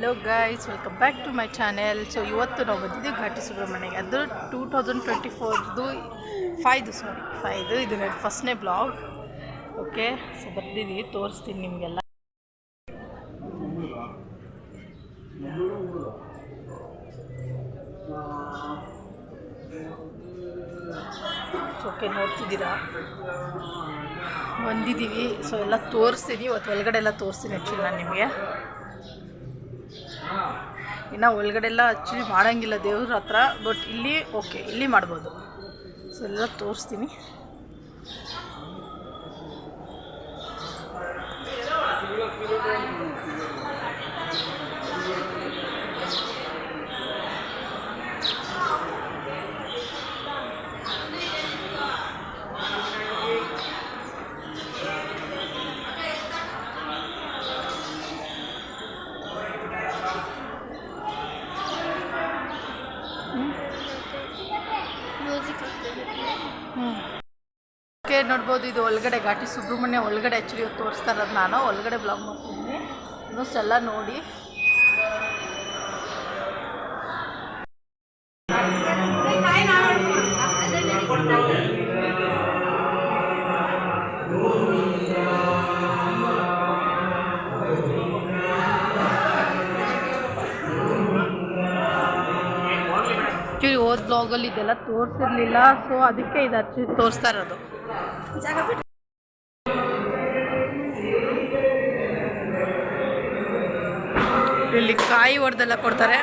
Hello guys, welcome back to my channel. So ಇವತ್ತು ನಾವು ಬಂದಿದ್ದೀವಿ ಘಾಟಿ ಸುಬ್ರಹ್ಮಣ್ಯಗೆ. ಅದು 2024ದು 5 ಇದು ನನ್ನ ಫಸ್ಟ್ನೇ ಬ್ಲಾಗ್. ಓಕೆ, ಸೊ ಬಂದಿದ್ದೀವಿ, ತೋರಿಸ್ತೀನಿ ನಿಮಗೆಲ್ಲ. ಓಕೆ, ನೋಡ್ತಿದ್ದೀರಾ, ಬಂದಿದ್ದೀವಿ. ಸೊ ಎಲ್ಲ ತೋರಿಸ್ತೀನಿ ಇವತ್ತು, ಒಳಗಡೆ ಎಲ್ಲ ತೋರಿಸ್ತೀನಿ. ಆ್ಯಕ್ಚುಲಿ ನಾನು ನಿಮಗೆ ಇನ್ನು ಒಳಗಡೆ ಎಲ್ಲ ಆ್ಯಕ್ಚುಲಿ ಮಾಡೋಂಗಿಲ್ಲ ದೇವ್ರ ಹತ್ರ, ಬಟ್ ಇಲ್ಲಿ ಓಕೆ, ಇಲ್ಲಿ ಮಾಡ್ಬೋದು. ಸೊ ಎಲ್ಲ ತೋರಿಸ್ತೀನಿ. ಓಕೆ, ನೋಡ್ಬೋದು ಇದು ಒಳಗಡೆ ಘಾಟಿ ಸುಬ್ರಹ್ಮಣ್ಯ ಒಳಗಡೆ ಆ್ಯಕ್ಚುಲಿ ತೋರಿಸ್ತಾ ಇರೋದು. ನಾನು ಒಳಗಡೆ ಬ್ಲಾಗ್ ಮಾಡ್ತೀನಿ, ಆಲ್ಮೋಸ್ಟ್ ಎಲ್ಲ ನೋಡಿ. ಆ್ಯಕ್ಚುಲಿ ಹೋದ ಬ್ಲಾಗಲ್ಲಿ ಇದೆಲ್ಲ ತೋರಿಸಿರ್ಲಿಲ್ಲ, ಸೊ ಅದಕ್ಕೆ ಇದು ಆ್ಯಕ್ಚುಲಿ ತೋರಿಸ್ತಾ ಇರೋದು. ಇಲ್ಲಿ ಕಾಯಿ ಹೊಡೆದೆಲ್ಲ ಕೊಡ್ತಾರೆ.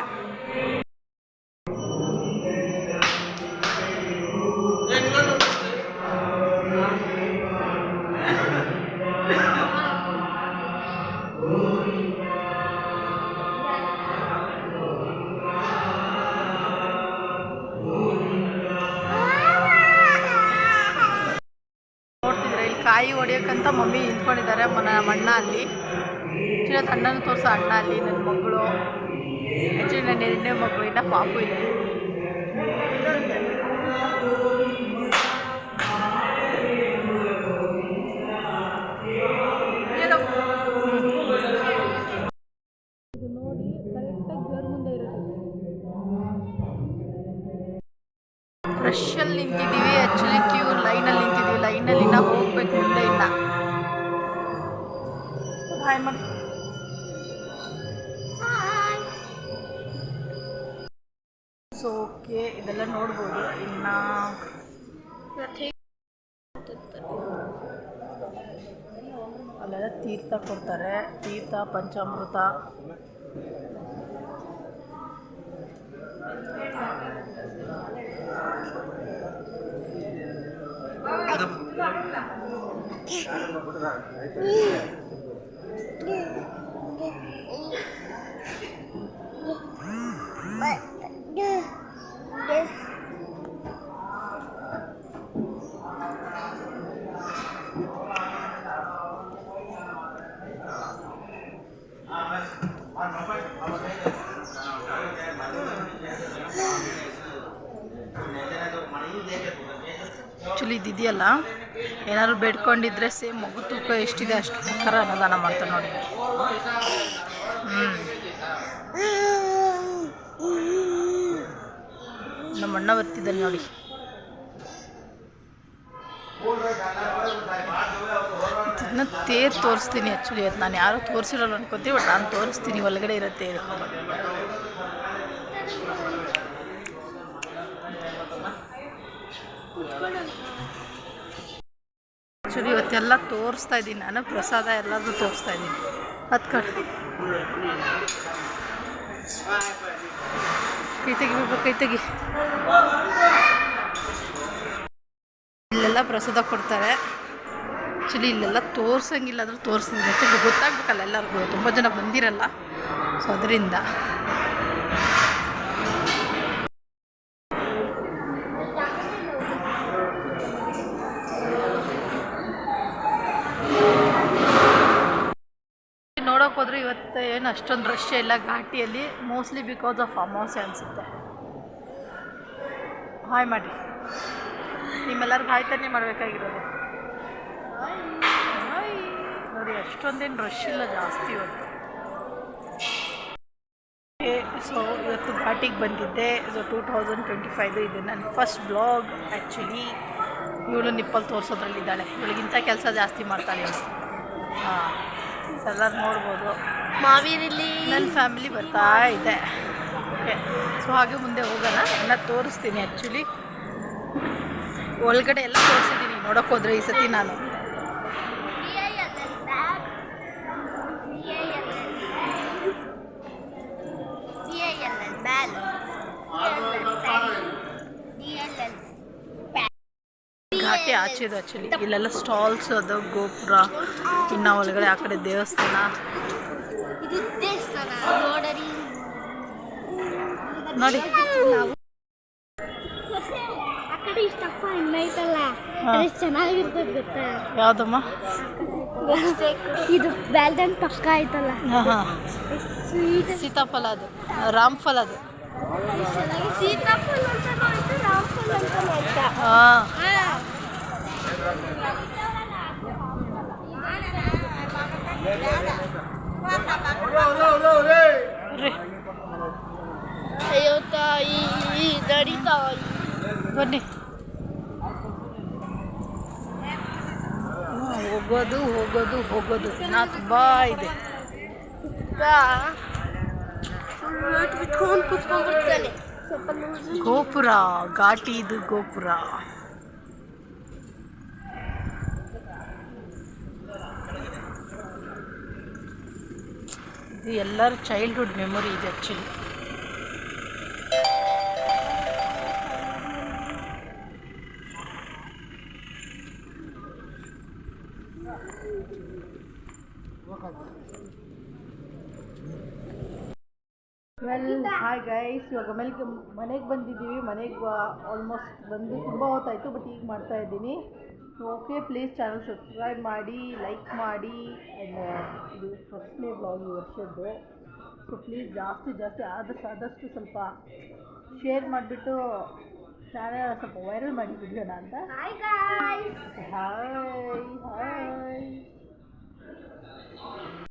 ಕಾಯಿ ಹೊಡಿಯೋಕ್ಕಂತ ಮಮ್ಮಿ ನಿಂತ್ಕೊಂಡಿದ್ದಾರೆ. ನಮ್ಮ ಅಣ್ಣ ಅಲ್ಲಿ, ಆ್ಯಕ್ಚುಲಿ ಅಣ್ಣನ ತೋರಿಸೋ ಅಣ್ಣ ಅಲ್ಲಿ, ನನ್ನ ಮಗಳು, ಆ್ಯಕ್ಚುಲಿ ನನ್ನ ಎರಡನೇ ಮಗಳು, ಇನ್ನು ಪಾಪು ಇದೆ. ಇದು ನೋಡಿ, ಕರೆಕ್ಟಾಗಿ ದೇವ್ರ ಮುಂದೆ ಇರೋದು. ರಶಲ್ಲಿ ನಿಂತಿದ್ದೀವಿ, ಆ್ಯಕ್ಚುಲಿ ಕ್ಯೂ ಲೈನಲ್ಲಿ ನಿಂತಿದ್ದೀವಿ. ಲೈನಲ್ಲಿ ನಾವು ಹೋಗ್ಬೇಕು, ಮುಂದೆ ಇಲ್ಲ. ಹಾಯ್ ಮಾಡಿ. ಸೊ ಓಕೆ, ಇದೆಲ್ಲ ನೋಡ್ಬೋದು. ಇನ್ನು ಅಲ್ಲೆಲ್ಲ ತೀರ್ಥ ಕೊಡ್ತಾರೆ, ತೀರ್ಥ, ಪಂಚಾಮೃತ. ಆ್ಯಕ್ಚುಲಿ ಇದಿದೆಯಲ್ಲ, ಏನಾದ್ರು ಬೇಡ್ಕೊಂಡಿದ್ರೆ ಸೇಮ್ ಮಗು ತೂಕ ಎಷ್ಟಿದೆ ಅಷ್ಟು ಪ್ರಕಾರ ಅನ್ನದಾನ ಮಾಡ್ತಾರೆ ನೋಡಿ. ನಮ್ಮ ಅಣ್ಣ ಬರ್ತಿದ್ದಾನೆ ನೋಡಿ. ಇದನ್ನ ತೇರು ತೋರಿಸ್ತೀನಿ. ಆ್ಯಕ್ಚುಲಿ ಅದು ನಾನು ಯಾರೂ ತೋರಿಸಿರೋಲ್ಲ ಅನ್ಕೋತೀವಿ, ಬಟ್ ನಾನು ತೋರಿಸ್ತೀನಿ. ಒಳಗಡೆ ಇರೋ ತೇರು. ಆ್ಯಕ್ಚುಲಿ ಇವತ್ತೆಲ್ಲ ತೋರಿಸ್ತಾ ಇದ್ದೀನಿ ನಾನು, ಪ್ರಸಾದ ಎಲ್ಲಾದರೂ ತೋರಿಸ್ತಾ ಇದ್ದೀನಿ. ಅದು ಕೈ ತೆಗಿಬೇಕು, ಕೈ ತೆಗಿ. ಇಲ್ಲೆಲ್ಲ ಪ್ರಸಾದ ಕೊಡ್ತಾರೆ. ಆ್ಯಕ್ಚುಲಿ ಇಲ್ಲೆಲ್ಲ ತೋರ್ಸಂಗಿಲ್ಲ, ಆದರೂ ತೋರಿಸ್ತೀನಿ. ಆ್ಯಕ್ಚುಲಿ ಗೊತ್ತಾಗಬೇಕಲ್ಲ ಎಲ್ಲರಿಗೂ, ತುಂಬ ಜನ ಬಂದಿರಲ್ಲ, ಸೊ ಅದರಿಂದ. ನೋಡೋಕೆ ಹೋದರೆ ಇವತ್ತು ಏನು ಅಷ್ಟೊಂದು ರಶ್ ಇಲ್ಲ ಘಾಟಿಯಲ್ಲಿ, ಮೋಸ್ಟ್ಲಿ ಬಿಕಾಸ್ ಆಫ್ ಅಮಾವಾಸ್ಯೆ ಅನಿಸುತ್ತೆ. ಹಾಯ್ ಮಾಡಿ, ನಿಮ್ಮೆಲ್ಲರಿಗೂ ಹಾಯ್ ತಾನೇ ಮಾಡಬೇಕಾಗಿರೋದು. ನೋಡಿ, ಅಷ್ಟೊಂದೇನು ರಶ್ ಇಲ್ಲ, ಜಾಸ್ತಿ ಇವತ್ತು. ಸೊ ಇವತ್ತು ಘಾಟಿಗೆ ಬಂದಿದ್ದೆ. ಸೊ 2025 ಇದು ನನ್ನ ಫಸ್ಟ್ ಬ್ಲಾಗ್. ಆ್ಯಕ್ಚುಲಿ ಇವಳು ನಿಪ್ಪಲ್ ತೋರಿಸೋದ್ರಲ್ಲಿದ್ದಾಳೆ. ಇವಳಿಗಿಂತ ಕೆಲಸ ಜಾಸ್ತಿ ಮಾಡ್ತಾಳೆ ಇವಳು. ಹಾಂ, ಎಲ್ಲರೂ ನೋಡ್ಬೋದು. ಮಾವಿನಲ್ಲಿ ನನ್ನ ಫ್ಯಾಮಿಲಿ ಬರ್ತಾ ಇದೆ. ಓಕೆ, ಸೊ ಹಾಗೆ ಮುಂದೆ ಹೋಗೋಣ. ಎಲ್ಲ ತೋರಿಸ್ತೀನಿ. ಆ್ಯಕ್ಚುಲಿ ಒಳಗಡೆ ಎಲ್ಲ ತೋರಿಸಿದ್ದೀನಿ. ನೋಡೋಕೆ ಹೋದರೆ ಈ ಸತಿ ನಾನು ಘಾಟಿ ಆಚೆದು. ಆ್ಯಕ್ಚುಲಿ ಇಲ್ಲೆಲ್ಲ ಸ್ಟಾಲ್ಸ್ ಅದು, ಗೋಪುರ, ಇನ್ನು ಒಳಗಡೆ ಆ ಕಡೆ ದೇವಸ್ಥಾನ. ನೋಡಿ ಚೆನ್ನಾಗಿರ್ತದೆ ಗೊತ್ತಾ? ಯಾವುದಮ್ಮ? ಇದು ಬ್ಯಾಲ್ದಂಡ್ ಪಕ್ಕ ಆಯ್ತಲ್ಲ. ಹಾಂ ಹಾಂ, ಸೀತಾಫಲ ಅದು, ರಾಮ್ಫಲ ಅದು. ಸೀತಾಫಲ ಅಂತ ಆಯ್ತು, ರಾಮ್ಫಲ ಅಂತ ಆಯ್ತಾ? ಹಾಂ, ಅಯ್ಯೋ ತಾಯಿ ದಡಿ ತಾಯಿ. ಬನ್ನಿ. ಹೋಗೋದು ಹೋಗೋದು ಹೋಗೋದು ಇನ್ನೂ ತುಂಬ ಇದೆ. ಬಿಟ್ಕೊಂಡು ಕುತ್ಕೊಂಡ್ಬಿಡ್ತಾನೆ. ಸ್ವಲ್ಪ ಗೋಪುರ, ಘಾಟಿ ಇದು ಗೋಪುರ. ಇದು ಎಲ್ಲರ ಚೈಲ್ಡ್ಹುಡ್ ಮೆಮೊರಿ ಇದೆ ಆ್ಯಕ್ಚುಲಿ. ಹಾಯ್ ಗೈಸ್, ಇವಾಗ ಮನೆಗೆ ಬಂದಿದ್ದೀವಿ. ಮನೆಗೆ ಆಲ್ಮೋಸ್ಟ್ ಬಂದು ತುಂಬ ಹೊತ್ತಾಯಿತು, ಬಟ್ ಈಗ ಮಾಡ್ತಾ ಇದ್ದೀನಿ. ಓಕೆ, ಪ್ಲೀಸ್ ಚಾನಲ್ ಸಬ್ಸ್ಕ್ರೈಬ್ ಮಾಡಿ, ಲೈಕ್ ಮಾಡಿ. ಆ್ಯಂಡ್ ಇದು ಫಸ್ಟ್ನೇ ಬ್ಲಾಗ್ ಈ ವರ್ಷದ್ದು. ಸೊ ಪ್ಲೀಸ್ ಜಾಸ್ತಿ ಆದಷ್ಟು ಸ್ವಲ್ಪ ಶೇರ್ ಮಾಡಿಬಿಟ್ಟು ಚಾನಲ್ ಸ್ವಲ್ಪ ವೈರಲ್ ಮಾಡಿ ವಿಡಿಯೋನ ಅಂತ. Hi guys. ಹಾಯ್.